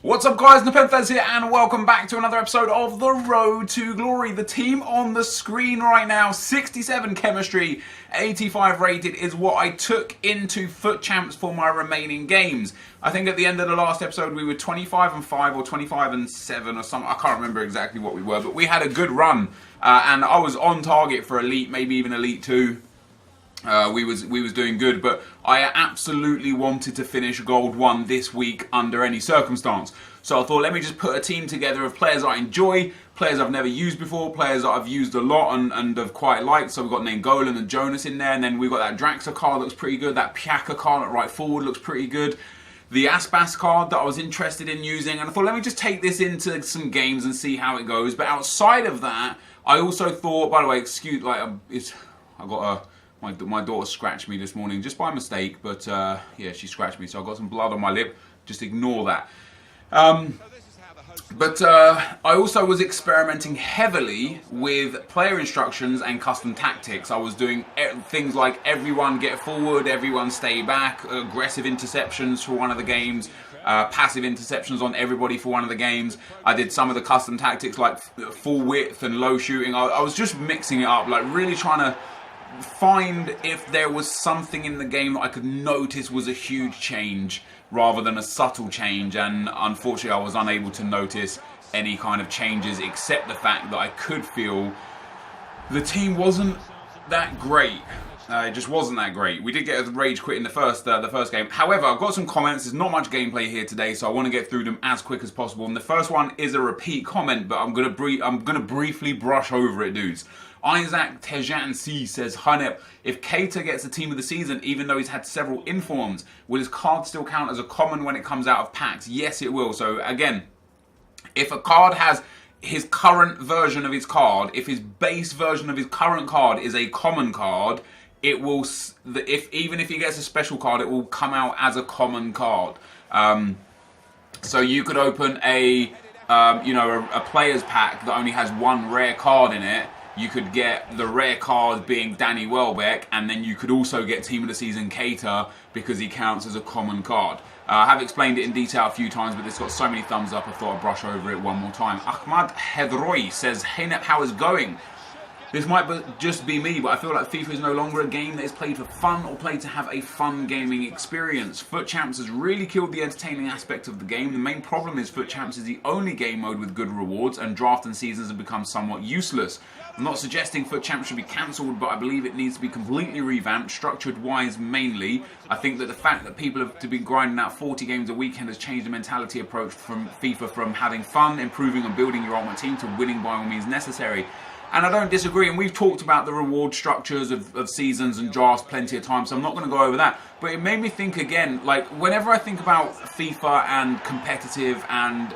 What's up guys, NepentheZ here and welcome back to another episode of The Road to Glory. The team on the screen right now, 67 chemistry, 85 rated is what I took into Foot Champs for my remaining games. I think at the end of the last episode we were 25 and 5 or 25 and 7 or something. I can't remember exactly what we were, but we had a good run and I was on target for Elite, maybe even Elite 2. We was doing good, but I absolutely wanted to finish Gold 1 this week under any circumstance. So I thought, let me just put a team together of players I enjoy, players I've never used before, players that I've used a lot and have quite liked. So we've got Nangolan and Jonas in there, and then we've got that Draxler card that looks pretty good, that Piaka card at right forward looks pretty good, the Aspas card that I was interested in using, and I thought, let me just take this into some games and see how it goes. But outside of that, I also thought, by the way, excuse, like, I got a... My daughter scratched me this morning just by mistake, but yeah, she scratched me, so I've got some blood on my lip. Just ignore that. But I also was experimenting heavily with player instructions and custom tactics. I was doing things like everyone get forward, everyone stay back, aggressive interceptions for one of the games, passive interceptions on everybody for one of the games. I did some of the custom tactics like full width and low shooting. I was just mixing it up, like really trying to find if there was something in the game that I could notice was a huge change rather than a subtle change, and unfortunately I was unable to notice any kind of changes except the fact that I could feel the team wasn't that great. It just wasn't that great. We did get a rage quit in the first game. However, I've got some comments. There's not much gameplay here today, so I want to get through them as quick as possible. And the first one is a repeat comment, but I'm gonna briefly brush over it, dudes. Isaac Tejansi says, "Hi Nep, if Keita gets the team of the season, even though he's had several informs, will his card still count as a common when it comes out of packs?" Yes, it will. So again, if a card has his current version of his card, if his base version of his current card is a common card, it will, even if he gets a special card, it will come out as a common card. So you could open a player's pack that only has one rare card in it. You could get the rare card being Danny Welbeck, and then you could also get Team of the Season Keita because he counts as a common card. I have explained it in detail a few times, but it's got so many thumbs up I thought I'd brush over it one more time. Ahmad Hedroy says, "Hey Nep, how is it going? This might just be me, but I feel like FIFA is no longer a game that is played for fun or played to have a fun gaming experience. Foot Champs has really killed the entertaining aspect of the game. The main problem is Foot Champs is the only game mode with good rewards, and draft and seasons have become somewhat useless. I'm not suggesting Foot Champs should be cancelled, but I believe it needs to be completely revamped, structured-wise mainly. I think that the fact that people have to be grinding out 40 games a weekend has changed the mentality approach from FIFA from having fun, improving and building your ultimate team to winning by all means necessary." And I don't disagree, and we've talked about the reward structures of seasons and drafts plenty of times, so I'm not going to go over that. But it made me think again, like, whenever I think about FIFA and competitive and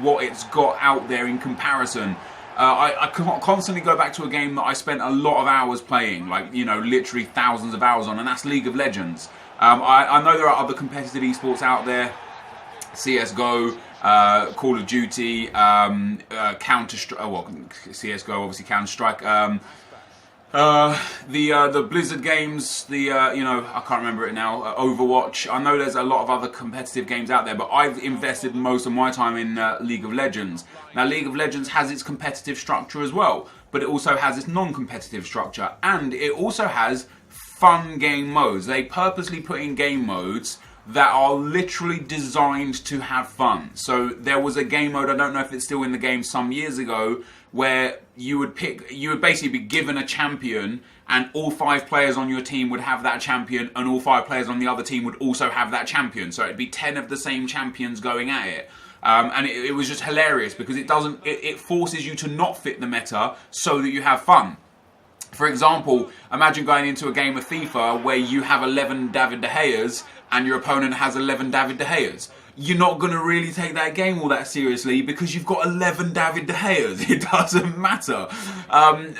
what it's got out there in comparison, I constantly go back to a game that I spent a lot of hours playing, like, you know, literally thousands of hours on, and that's League of Legends. I know there are other competitive esports out there, CSGO, Call of Duty, Counter-Strike, well, CSGO, obviously Counter-Strike, the Blizzard games, I can't remember it now, Overwatch. I know there's a lot of other competitive games out there, but I've invested most of my time in League of Legends. Now, League of Legends has its competitive structure as well, but it also has its non-competitive structure, and it also has fun game modes. They purposely put in game modes that are literally designed to have fun. So there was a game mode, I don't know if it's still in the game, some years ago, where you would basically be given a champion, and all 5 players on your team would have that champion, and all 5 players on the other team would also have that champion. So it'd be 10 of the same champions going at it. And it was just hilarious because it forces you to not fit the meta so that you have fun. For example, imagine going into a game of FIFA where you have 11 David De Gea's and your opponent has 11 David De Gea's. You're not going to really take that game all that seriously because you've got 11 David De Gea's. It doesn't matter.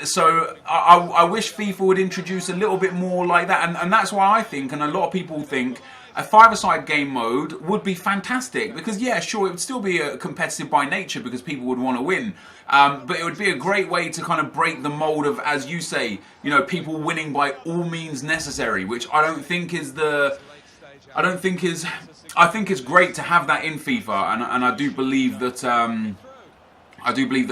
So I wish FIFA would introduce a little bit more like that. And that's why I think, and a lot of people think, a 5-a-side game mode would be fantastic because, yeah, sure, it would still be competitive by nature because people would want to win. But it would be a great way to kind of break the mold of, as you say, you know, people winning by all means necessary, which I don't think is I think it's great to have that in FIFA, and I do believe that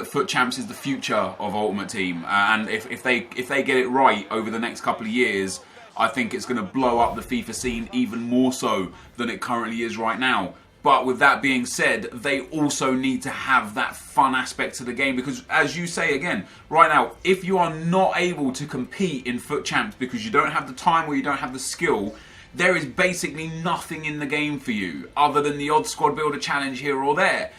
Foot Champs is the future of Ultimate Team, and if they get it right over the next couple of years, I think it's going to blow up the FIFA scene even more so than it currently is right now. But with that being said, they also need to have that fun aspect to the game, because as you say again, right now, if you are not able to compete in Foot Champs because you don't have the time or you don't have the skill, there is basically nothing in the game for you other than the odd squad builder challenge here or there.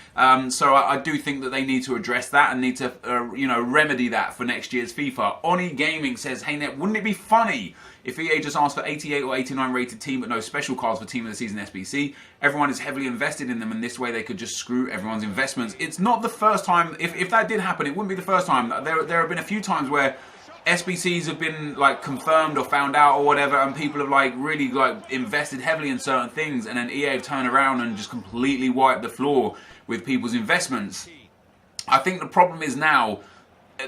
So I do think that they need to address that and need to remedy that for next year's FIFA. Oni Gaming says, hey Nep, wouldn't it be funny if EA just asked for 88 or 89 rated team but no special cards for Team of the Season SBC? Everyone is heavily invested in them, and this way they could just screw everyone's investments. It's not the first time. If that did happen, it wouldn't be the first time. There have been a few times where SBCs have been like confirmed or found out or whatever, and people have like really like invested heavily in certain things, and then EA have turned around and just completely wiped the floor with people's investments. I think the problem is now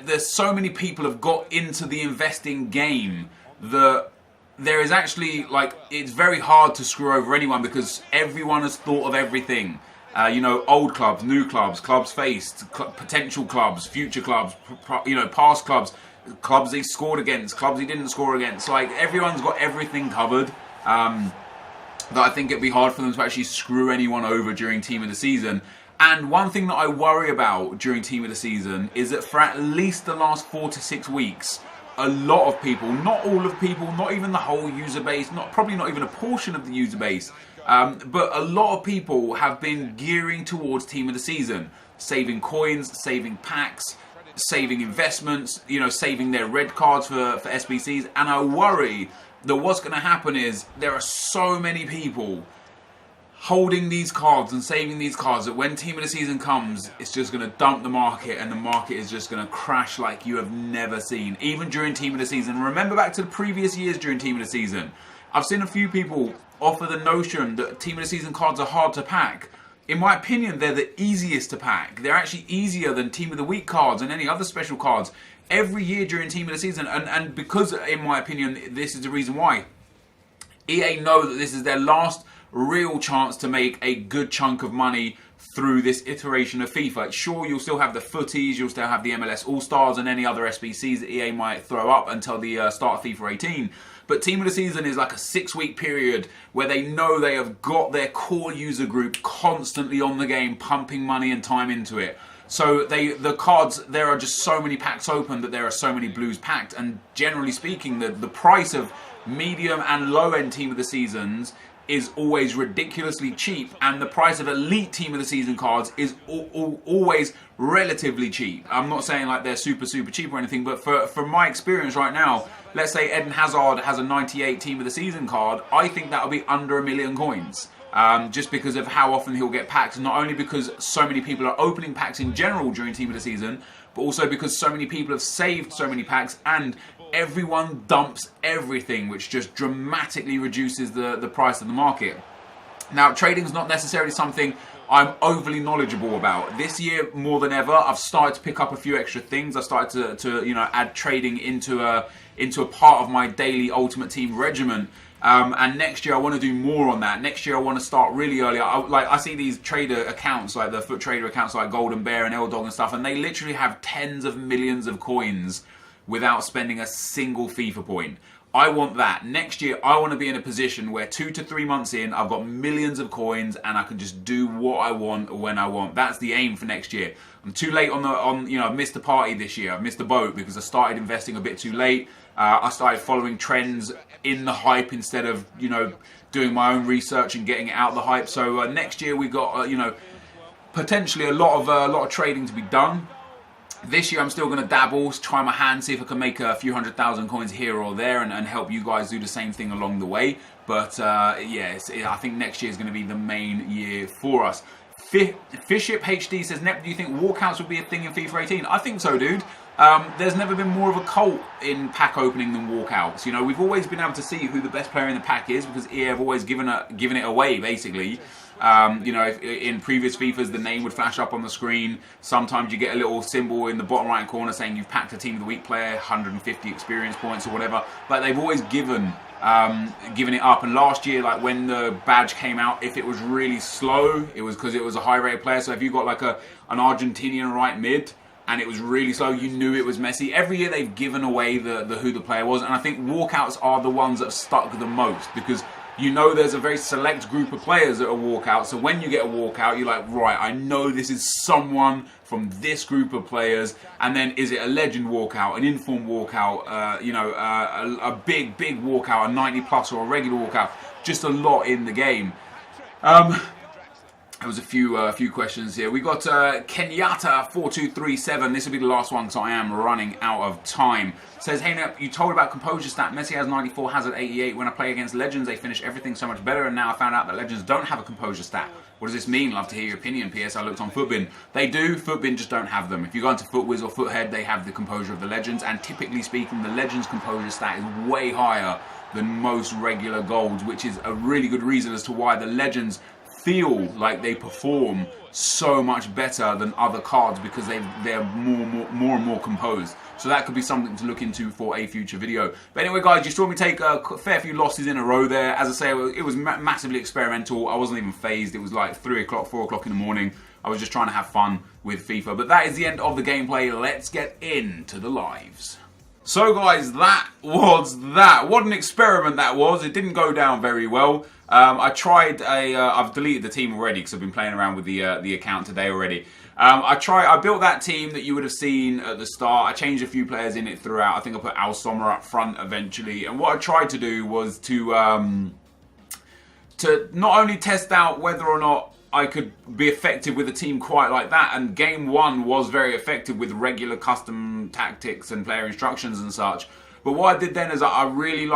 there's so many people have got into the investing game that there is actually like, it's very hard to screw over anyone because everyone has thought of everything. Old clubs, new clubs, clubs faced, potential clubs, future clubs, past clubs, clubs he scored against, clubs he didn't score against. Like, everyone's got everything covered. That I think it'd be hard for them to actually screw anyone over during Team of the Season. And one thing that I worry about during Team of the Season is that for at least the last 4 to 6 weeks, a lot of people, not all of people, not even the whole user base, probably not even a portion of the user base, but a lot of people have been gearing towards Team of the Season, saving coins, saving packs, saving investments, saving their red cards for SBCs. And I worry that what's going to happen is there are so many people holding these cards and saving these cards that when Team of the Season comes, it's just going to dump the market, and the market is just going to crash like you have never seen. Even during Team of the Season, remember back to the previous years during Team of the Season, I've seen a few people offer the notion that Team of the Season cards are hard to pack. In my opinion, they're the easiest to pack. They're actually easier than Team of the Week cards and any other special cards every year during Team of the Season. And because, in my opinion, this is the reason why. EA know that this is their last real chance to make a good chunk of money through this iteration of FIFA. Sure, you'll still have the footies, you'll still have the MLS All-Stars and any other SBCs that EA might throw up until the start of FIFA 18. But Team of the Season is like a 6-week period where they know they have got their core user group constantly on the game, pumping money and time into it. So the cards, there are just so many packs open that there are so many blues packed. And generally speaking, the price of medium and low-end Team of the Seasons is always ridiculously cheap, and the price of elite Team of the Season cards is always relatively cheap. I'm not saying like they're super cheap or anything, but from my experience right now, let's say Eden Hazard has a 98 Team of the Season card, I think that'll be under 1 million coins. Just because of how often he'll get packed, not only because so many people are opening packs in general during Team of the Season, but also because so many people have saved so many packs, and everyone dumps everything, which just dramatically reduces the price of the market. Now, trading is not necessarily something I'm overly knowledgeable about. This year, more than ever, I've started to pick up a few extra things. I've started to add trading into a part of my daily Ultimate Team regimen. And next year I want to do more on that. Next year I want to start really early. I see these trader accounts, like the foot trader accounts like Golden Bear and L-Dog and stuff, and they literally have tens of millions of coins without spending a single FIFA point. I want that. Next year, I want to be in a position where 2 to 3 months in, I've got millions of coins and I can just do what I want when I want. That's the aim for next year. I'm too late I've missed the party this year. I've missed the boat because I started investing a bit too late. I started following trends in the hype instead of, doing my own research and getting it out of the hype. So next year we got, potentially a lot of trading to be done. This year I'm still going to dabble, try my hand, see if I can make a few 100,000 coins here or there and help you guys do the same thing along the way. But I think next year is going to be the main year for us. Fishship HD says, Nep, do you think walkouts will be a thing in FIFA 18? I think so, dude. There's never been more of a cult in pack opening than walkouts. We've always been able to see who the best player in the pack is because EA have always given it away, basically. If in previous FIFAs the name would flash up on the screen. Sometimes you get a little symbol in the bottom right corner saying you've packed a Team of the Week player, 150 experience points or whatever. But they've always given giving it up. And last year, like when the badge came out, if it was really slow, it was because it was a high-rated player. So if you got like an Argentinian right mid and it was really slow, you knew it was Messi. Every year they've given away who the player was, and I think walkouts are the ones that have stuck the most, because you know there's a very select group of players that are walkouts. So when you get a walkout, you're like, right, I know this is someone from this group of players. And then is it a legend walkout, an inform walkout, a big walkout, a 90 plus, or a regular walkout? Just a lot in the game. There was a few questions here. We got Kenyatta4237. This will be the last one because I am running out of time. Says, hey Nep, you told about composure stat. Messi has 94, Hazard 88. When I play against Legends, they finish everything so much better. And now I found out that Legends don't have a composure stat. What does this mean? Love to hear your opinion. PS, I looked on Footbin. They do. Footbin just don't have them. If you go into Footwiz or Foothead, they have the composure of the Legends. And typically speaking, the Legends composure stat is way higher than most regular golds, which is a really good reason as to why the Legends feel like they perform so much better than other cards, because they're more and more composed. So that could be something to look into for a future video. But anyway, guys, you saw me take a fair few losses in a row there. As I say, it was massively experimental. I wasn't even phased. It was like 3 o'clock, 4 o'clock in the morning. I was just trying to have fun with FIFA. But that is the end of the gameplay. Let's get into the lives. So guys, that was that. What an experiment that was. It didn't go down very well. I tried I've deleted the team already because I've been playing around with the account today already. I built that team that you would have seen at the start. I changed a few players in it throughout. I think I put Al Sommer up front eventually. And what I tried to do was to not only test out whether or not I could be effective with a team quite like that, and game one was very effective with regular custom tactics and player instructions and such. But what I did then is I really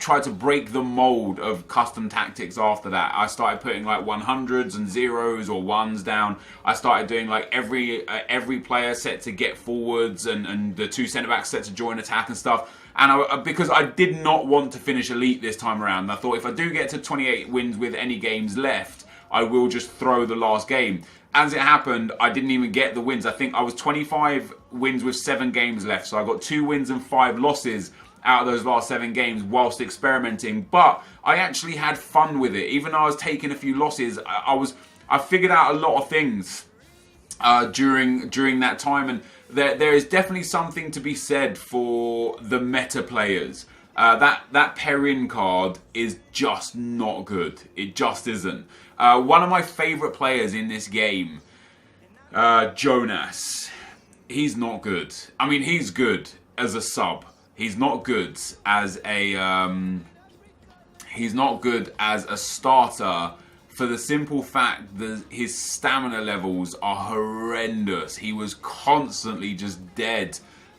tried to break the mold of custom tactics after that. I started putting like 100s and 0s or 1s down. I started doing like every player set to get forwards and the 2 centre-backs set to join attack and stuff. And because I did not want to finish elite this time around, I thought if I do get to 28 wins with any games left, I will just throw the last game. As it happened, I didn't even get the wins. I think I was 25 wins with 7 games left. So I got 2 wins and 5 losses out of those last 7 games whilst experimenting. But I actually had fun with it. Even though I was taking a few losses, I figured out a lot of things during that time. And there is definitely something to be said for the meta players. That Perrin card is just not good. It just isn't. One of my favourite players in this game, Jonas, he's not good. I mean, he's good as a sub. He's not good as a starter, for the simple fact that his stamina levels are horrendous. He was constantly just dead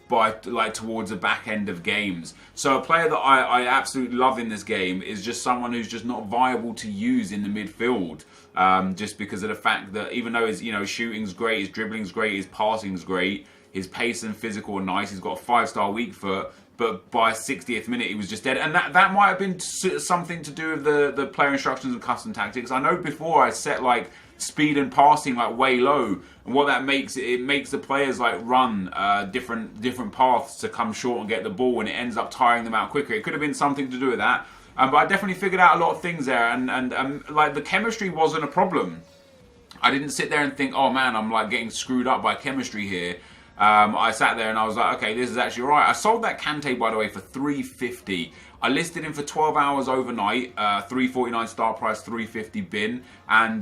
by towards the back end of games. So a player that I absolutely love in this game is just someone who's just not viable to use in the midfield, just because of the fact that even though his shooting's great, his dribbling's great, his passing's great, his pace and physical are nice, he's got a 5-star weak foot, but by 60th minute he was just dead. And that might have been something to do with the player instructions and custom tactics. I know before I set like speed and passing like way low, and what that makes, it makes the players like run different paths to come short and get the ball, and it ends up tiring them out quicker. It could have been something to do with that, but I definitely figured out a lot of things there, and like the chemistry wasn't a problem. I didn't sit there and think, oh man, I'm like getting screwed up by chemistry here. I sat there and I was like, okay, this is actually right. I sold that Kante, by the way, for $350. I listed him for 12 hours overnight, $349 start price, $350 bin, and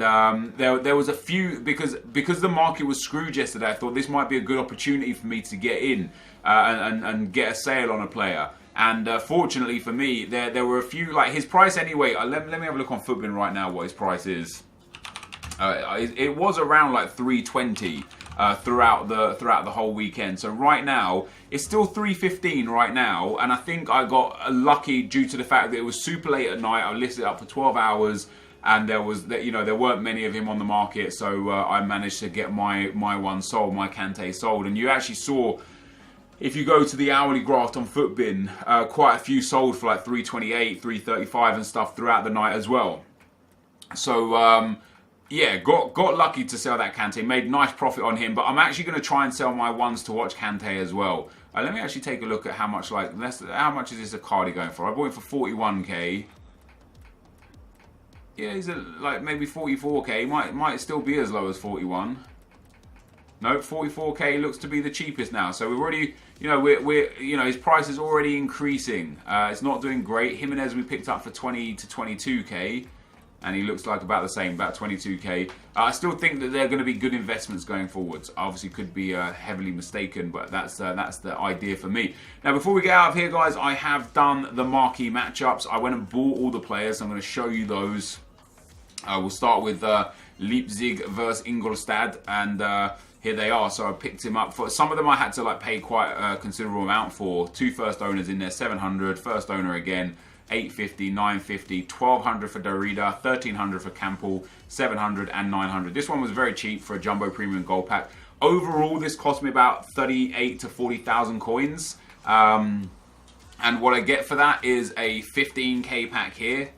there was a few, because the market was screwed yesterday. I thought this might be a good opportunity for me to get in and get a sale on a player. And fortunately for me, there were a few, like his price anyway. Let me have a look on Footbin right now what his price is. It was around like 320 throughout the whole weekend. So right now it's still 315 right now, and I think I got lucky due to the fact that it was super late at night. I listed it up for 12 hours, and there weren't many of him on the market, so I managed to get my one sold, my Kante sold. And you actually saw, if you go to the hourly graph on Footbin, quite a few sold for like 328, 335 and stuff throughout the night as well. So Yeah, got lucky to sell that Kante. Made nice profit on him, but I'm actually going to try and sell my ones to watch Kante as well. Let me actually take a look at how much how much is this Icardi going for? I bought him for 41k. Yeah, he's like maybe 44k. Might still be as low as 41. No, 44k looks to be the cheapest now. So we're already, his price is already increasing. It's not doing great. Jimenez we picked up for 20 to 22k. And he looks like about the same, about 22k. I still think that they're going to be good investments going forwards. Obviously could be heavily mistaken, but that's the idea for me. Now, before we get out of here, guys, I have done the marquee matchups. I went and bought all the players. I'm going to show you those. We'll start with Leipzig versus Ingolstadt, and here they are. So I picked him up. For some of them I had to pay quite a considerable amount for. 2 first owners in there, 700. First owner again, 850, 950, 1200 for Darida, 1300 for Campbell, 700 and 900. This one was very cheap for a jumbo premium gold pack. Overall, this cost me about 38 to 40,000 coins. And what I get for that is a 15k pack here,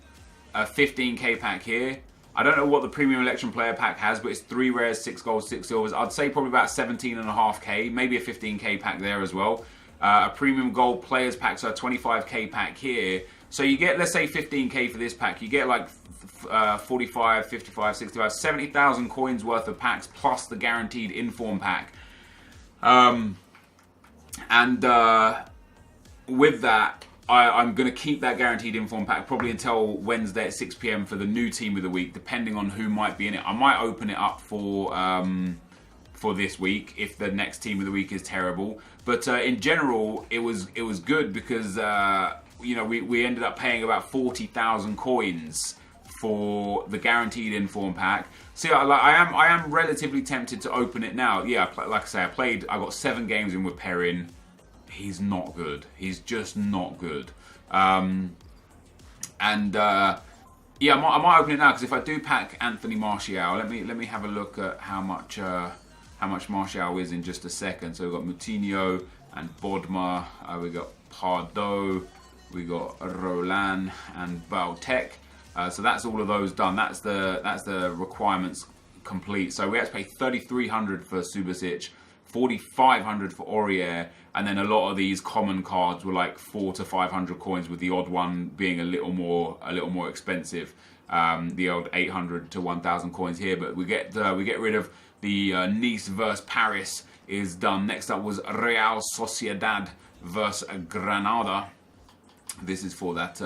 a 15k pack here. I don't know what the premium election player pack has, but it's 3 rares, 6 golds, 6 silvers. I'd say probably about 17.5k, maybe a 15k pack there as well. A premium gold players pack, so a 25k pack here. So you get, let's say 15k for this pack. You get like 45, 55, 65, 70,000 coins worth of packs plus the guaranteed inform pack. With that, I'm going to keep that guaranteed inform pack probably until Wednesday at 6 PM for the new team of the week, depending on who might be in it. I might open it up for this week if the next team of the week is terrible. But in general, it was good because we ended up paying about 40,000 coins for the guaranteed inform pack. See, I am relatively tempted to open it now. Yeah, like I say, I got 7 games in with Perrin. He's not good. He's just not good. Yeah, I might open it now because if I do pack Anthony Martial, let me have a look at how much Martial is in just a second. So we've got Moutinho and Bodmer. We got Pardo. We got Roland and Baltek. So that's all of those done. That's the requirements complete. So we had to pay 3,300 for Subasic, 4,500 for Aurier, and then a lot of these common cards were like 400 to 500 coins, with the odd one being a little more expensive. The old 800 to 1,000 coins here, but we get rid of the Nice versus Paris is done. Next up was Real Sociedad versus Granada. This is for that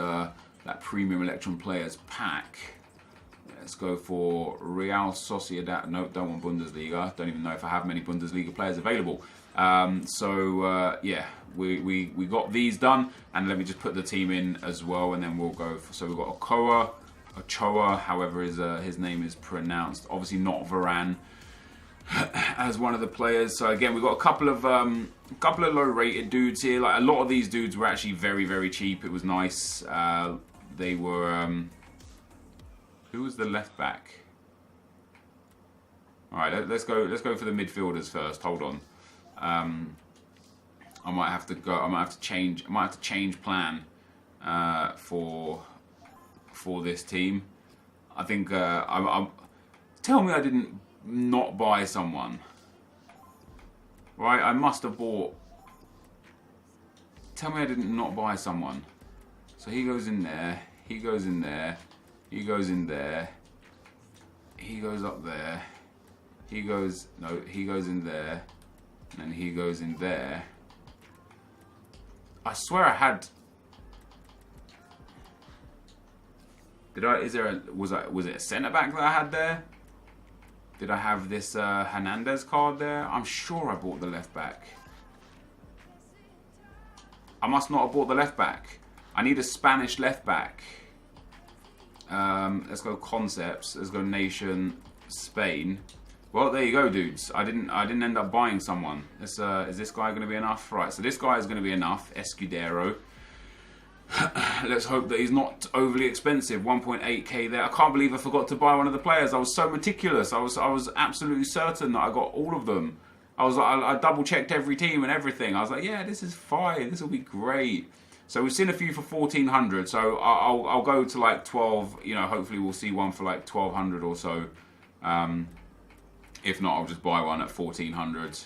premium Electron Players pack. Let's go for Real Sociedad. No, don't want Bundesliga. Don't even know if I have many Bundesliga players available. Yeah, we got these done, and let me just put the team in as well, and then we'll go. So we've got Ochoa, however his name is pronounced. Obviously not Varane as one of the players. So again, we've got a couple of low-rated dudes here. Like a lot of these dudes were actually very, very cheap. It was nice. They were. Who was the left back? All right, let's go for the midfielders first. Hold on. I might have to go. I might have to change plan for this team. I think tell me I didn't not buy someone. Right, I must have bought. Tell me I didn't not buy someone. So he goes in there. He goes in there. He goes in there. He goes up there. He goes in there. And then he goes in there. I swear I had. Did I? Was it a centre back that I had there? Did I have this Hernandez card there? I'm sure I bought the left back. I must not have bought the left back. I need a Spanish left back. Let's go concepts. Let's go nation Spain. Well, there you go, dudes. I didn't end up buying someone. Is this guy going to be enough? Right. So this guy is going to be enough. Escudero. Let's hope that he's not overly expensive. 1.8k there. I can't believe I forgot to buy one of the players. I was so meticulous. I was absolutely certain that I got all of them. I double checked every team and everything. I was like, yeah, this is fine. This will be great. So we've seen a few for 1,400. So I'll go to like 12. You know, hopefully we'll see one for like 1,200 or so. If not, I'll just buy one at 1400.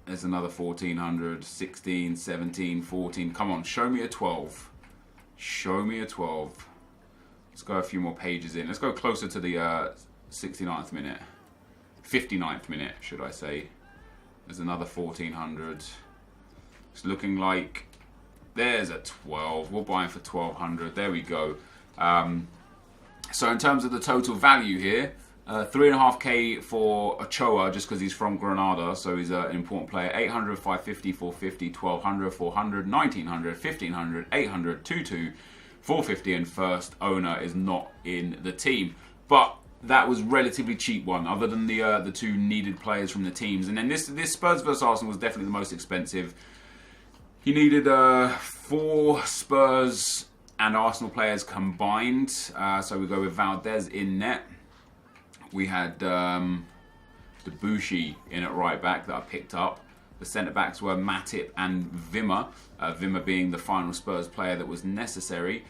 There's another 1400, 16, 17, 14. Come on, show me a 12. Show me a 12. Let's go a few more pages in. Let's go closer to the 69th minute. 59th minute, should I say. There's another 1400. It's looking like there's a 12. We'll buy him for 1200. There we go. So in terms of the total value here, 3.5k for Ochoa, just because he's from Granada, so he's an important player. 800, 550, 450, 1200, 400, 1900, 1500, 800, 22, 450, and first owner is not in the team. But that was relatively cheap one, other than the two needed players from the teams. And then this Spurs versus Arsenal was definitely the most expensive. He needed 4 Spurs and Arsenal players combined. So we go with Valdez in net. We had Debuchy in at right back that I picked up. The centre backs were Matip and Wimmer. Wimmer being the final Spurs player that was necessary.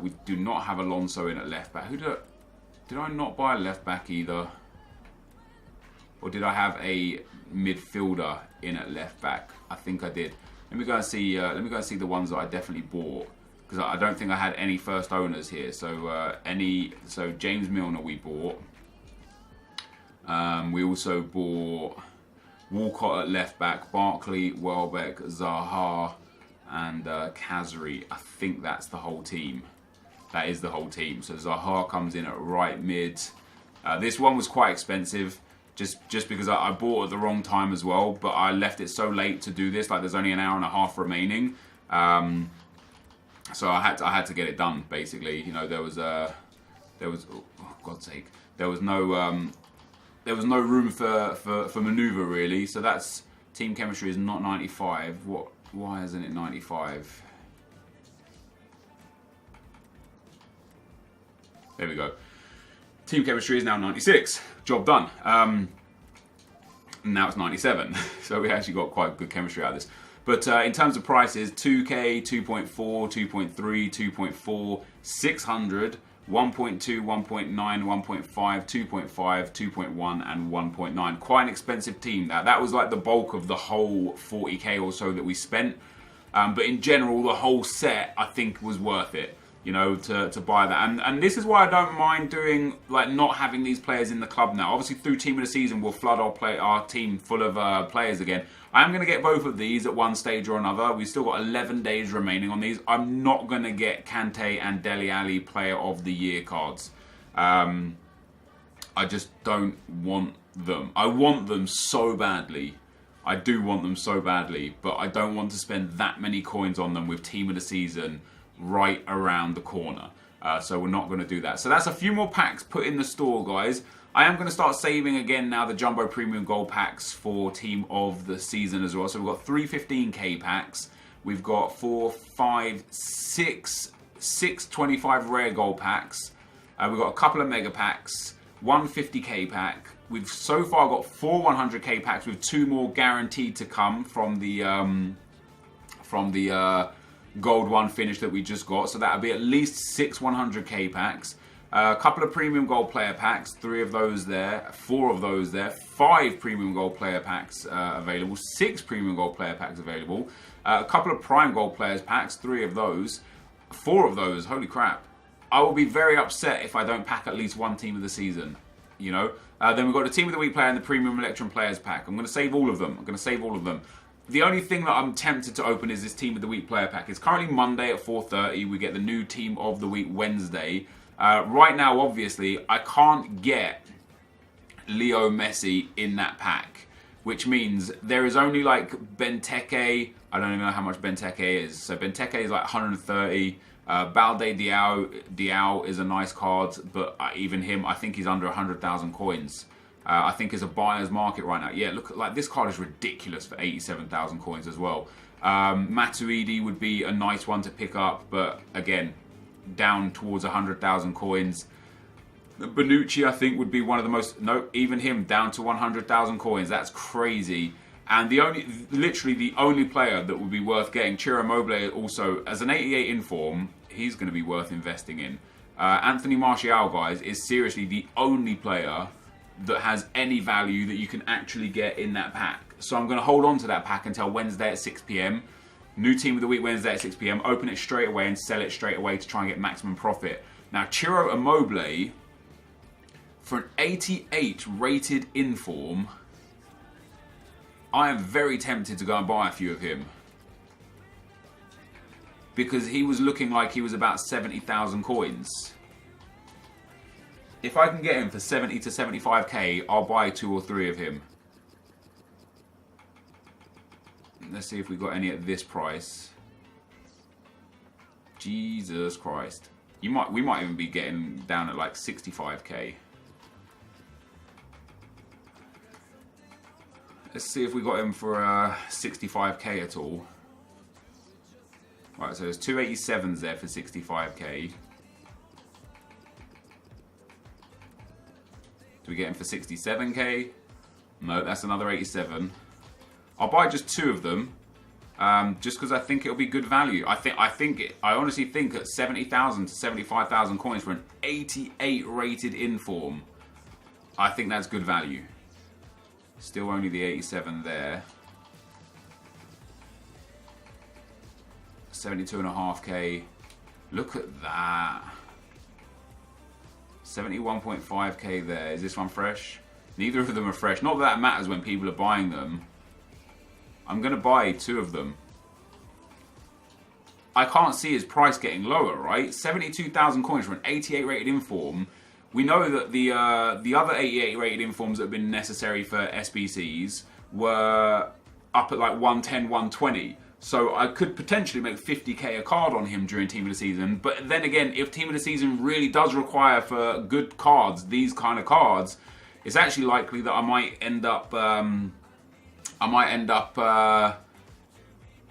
We do not have Alonso in at left back. Did I not buy a left back either? Or did I have a midfielder in at left back? I think I did. Let me go and see. Let me go and see the ones that I definitely bought, because I don't think I had any first owners here. So so James Milner we bought. We also bought Walcott at left back, Barkley, Welbeck, Zaha, and Kazri. I think that's the whole team. That is the whole team. So Zaha comes in at right mid. This one was quite expensive, just because I bought at the wrong time as well. But I left it so late to do this. Like there's only an hour and a half remaining, so I had to get it done. Basically, you know, there was oh God's sake, there was no room for manoeuvre really. So that's team chemistry is not 95. Why isn't it 95? There we go. Team chemistry is now 96. Job done. Now it's 97. So we actually got quite good chemistry out of this. But in terms of prices, 2K, 2.4, 2.3, 2.4, 600, 1.2, 1.9, 1.5, 2.5, 2.1, and 1.9. Quite an expensive team. That was like the bulk of the whole 40k or so that we spent. But in general, the whole set I think was worth it, you know, to buy that. And this is why I don't mind doing, like, not having these players in the club now. Obviously, through Team of the Season, we'll flood our team full of players again. I am going to get both of these at one stage or another. We've still got 11 days remaining on these. I'm not going to get Kante and Dele Alli Player of the Year cards. I just don't want them. I want them so badly. I do want them so badly, but I don't want to spend that many coins on them with Team of the Season right around the corner. So we're not going to do that. So that's a few more packs put in the store, guys. I am going to start saving again now the Jumbo Premium Gold packs for Team of the Season as well. So we've got 3 15k packs. We've got 4, 5, 6 25 rare gold packs. We've got a couple of mega packs, 1 50k pack. We've so far got 4 100k packs with 2 more guaranteed to come from the gold one finish that we just got. So that'll be at least 6 100k packs. A couple of premium gold player packs, 3 of those there, 4 of those there, 5 premium gold player packs available, 6 premium gold player packs available, a couple of prime gold players packs, 3 of those, 4 of those, holy crap. I will be very upset if I don't pack at least one Team of the Season, you know. Then we've got the Team of the Week player and the premium Electrum players pack. I'm going to save all of them. The only thing that I'm tempted to open is this Team of the Week player pack. It's currently Monday at 4:30. We get the new Team of the Week Wednesday. Right now, obviously, I can't get Leo Messi in that pack, which means there is only like Benteke. I don't even know how much Benteke is. So Benteke is like 130. Balde Diao is a nice card, but even him, I think he's under 100,000 coins. I think it's a buyer's market right now. Yeah, look, like this card is ridiculous for 87,000 coins as well. Matuidi would be a nice one to pick up, but again, down towards 100,000 coins. Bonucci, I think, would be one of the most... No, even him, down to 100,000 coins. That's crazy. And literally the only player that would be worth getting, Ciro Immobile also, as an 88 in form, he's going to be worth investing in. Anthony Martial, guys, is seriously the only player that has any value that you can actually get in that pack. So I'm going to hold on to that pack until Wednesday at 6 p.m. New team of the week Wednesday at 6 p.m. Open it straight away and sell it straight away to try and get maximum profit. Now, Ciro Immobile, for an 88 rated inform, I am very tempted to go and buy a few of him. Because he was looking like he was about 70,000 coins. If I can get him for 70 to 75k, I'll buy 2 or 3 of him. Let's see if we got any at this price. Jesus Christ. We might even be getting down at like 65k. Let's see if we got him for 65k at all. Right, so there's 287s there for 65k. Do we get him for 67k? No, that's another 87. I'll buy just 2 of them, just because I think it'll be good value. I honestly think at 70,000 to 75,000 coins for an 88 rated inform, I think that's good value. Still only the 87 there. 72.5k. Look at that. 71.5k there. Is this one fresh? Neither of them are fresh. Not that that matters when people are buying them. I'm going to buy 2 of them. I can't see his price getting lower, right? 72,000 coins for an 88 rated inform. We know that the other 88 rated informs that have been necessary for SBCs were up at like 110, 120. So I could potentially make 50k a card on him during Team of the Season. But then again, if Team of the Season really does require for good cards, these kind of cards, it's actually likely that I might end up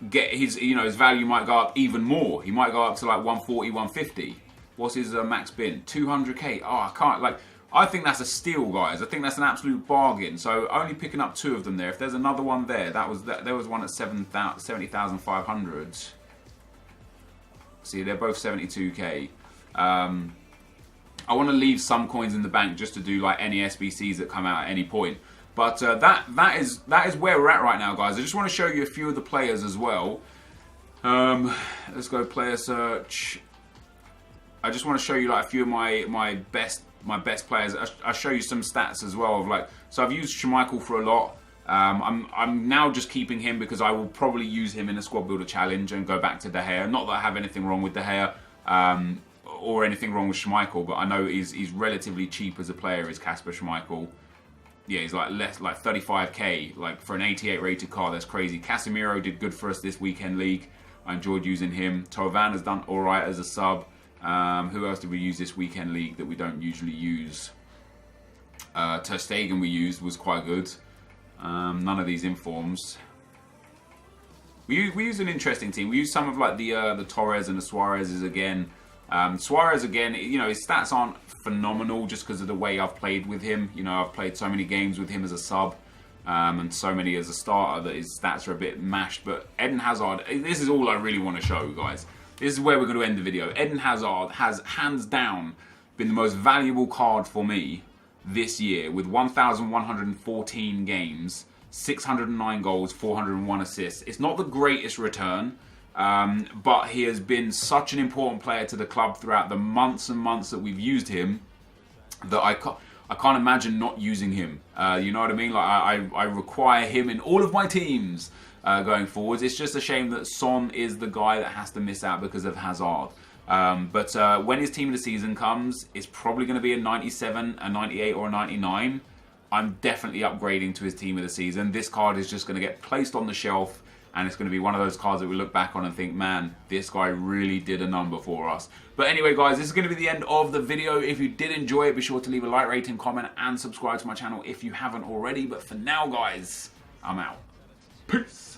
get his, his value might go up even more. He might go up to like 140, 150. What's his max bin? 200k. Oh, I can't, I think that's a steal, guys. I think that's an absolute bargain. So only picking up 2 of them there. If there's another one there, there was one at 70,500. See, they're both 72k. I want to leave some coins in the bank just to do like any SBCs that come out at any point. But that is where we're at right now, guys. I just want to show you a few of the players as well. Let's go player search. I just want to show you like a few of my best players. I'll show you some stats as well of so I've used Schmeichel for a lot. I'm now just keeping him because I will probably use him in a squad builder challenge and go back to De Gea. Not that I have anything wrong with De Gea or anything wrong with Schmeichel, but I know he's relatively cheap as a player, is Kasper Schmeichel. Yeah, he's like 35k. Like for an 88 rated card, that's crazy. Casemiro did good for us this weekend league. I enjoyed using him. Tovan has done all right as a sub. Who else did we use this weekend league that we don't usually use? Ter Stegen we used was quite good. None of these informs. We used an interesting team. We used some of like the Torres and the Suarez's again. Suarez again, his stats aren't phenomenal just because of the way I've played with him. I've played so many games with him as a sub and so many as a starter that his stats are a bit mashed. But Eden Hazard, this is all I really want to show, guys. This is where we're going to end the video. Eden Hazard has hands down been the most valuable card for me this year with 1,114 games, 609 goals, 401 assists. It's not the greatest return. But he has been such an important player to the club throughout the months and months that we've used him that I can't imagine not using him. You know what I mean? I require him in all of my teams going forwards. It's just a shame that Son is the guy that has to miss out because of Hazard. But when his team of the season comes, it's probably going to be a 97, a 98 or a 99. I'm definitely upgrading to his team of the season. This card is just going to get placed on the shelf. And it's going to be one of those cards that we look back on and think, man, this guy really did a number for us. But anyway, guys, this is going to be the end of the video. If you did enjoy it, be sure to leave a like, rating, comment, and subscribe to my channel if you haven't already. But for now, guys, I'm out. Peace.